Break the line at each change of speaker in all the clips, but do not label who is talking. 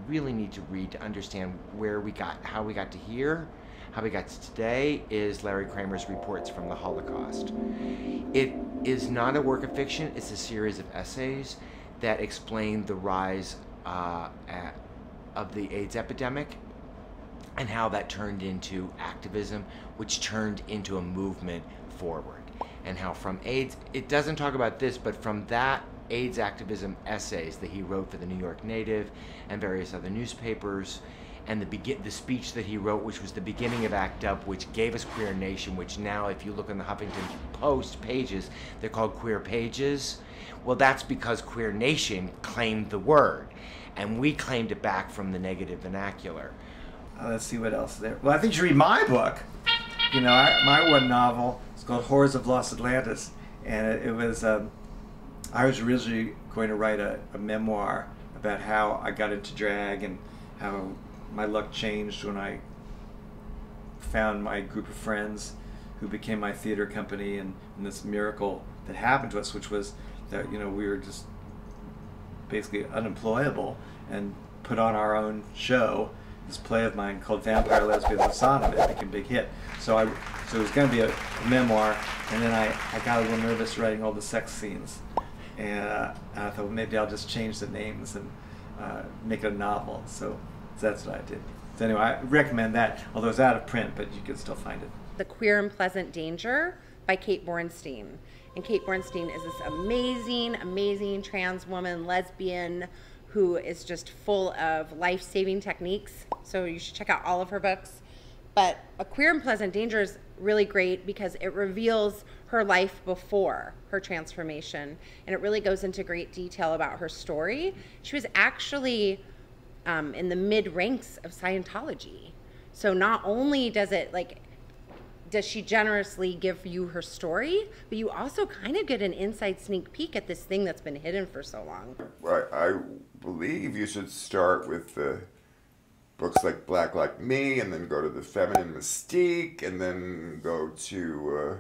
Really need to read to understand how we got to here, how we got to today, is Larry Kramer's Reports from the Holocaust. It is not a work of fiction, it's a series of essays that explain the rise of the AIDS epidemic and how that turned into activism, which turned into a movement forward. And how from AIDS, it doesn't talk about this, but from that AIDS activism essays that he wrote for the New York Native and various other newspapers, and the speech that he wrote, which was the beginning of ACT UP, which gave us Queer Nation, which now, if you look on the Huffington Post pages, they're called Queer Pages. Well, that's because Queer Nation claimed the word, and we claimed it back from the negative vernacular.
Let's see what else is there. Well, I think you should read my book. You know, my one novel is called Horrors of Lost Atlantis, and it was, I was originally going to write a memoir about how I got into drag and how my luck changed when I found my group of friends who became my theater company, and this miracle that happened to us, which was that, you know, we were just basically unemployable and put on our own show, this play of mine called Vampire, Lesbians, and Sodom. It became a big hit. So it was going to be a memoir, and then I got a little nervous writing all the sex scenes. And I thought, well, maybe I'll just change the names and make it a novel. So that's what I did. So anyway, I recommend that, although it's out of print, but you can still find it.
The Queer and Pleasant Danger by Kate Bornstein. And Kate Bornstein is this amazing, amazing trans woman, lesbian, who is just full of life-saving techniques. So you should check out all of her books. But A Queer and Pleasant Danger is really great because it reveals her life before her transformation. And it really goes into great detail about her story. She was actually in the mid-ranks of Scientology. So not only does she generously give you her story, but you also kind of get an inside sneak peek at this thing that's been hidden for so long.
Well, I believe you should start with the books like Black Like Me, and then go to the feminine Mystique, and then go to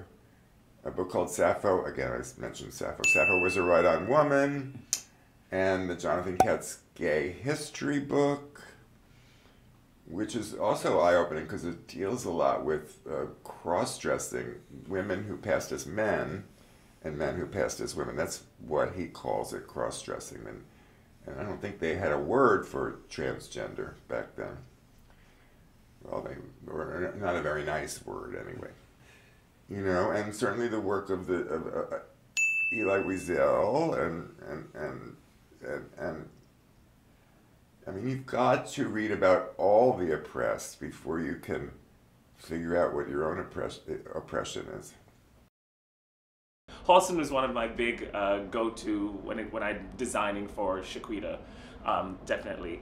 a book called Sappho. Again, I mentioned Sappho. Sappho was a right-on woman, and the Jonathan Katz gay history book, which is also eye-opening because it deals a lot with cross-dressing, women who passed as men and men who passed as women. That's what he calls it, cross-dressing. And I don't think they had a word for transgender back then. Well, they were not a very nice word anyway. You know, and certainly the work of Elie Wiesel and I mean, you've got to read about all the oppressed before you can figure out what your own oppression is.
Halston was one of my big go-to when I'm designing for Shaquita, definitely.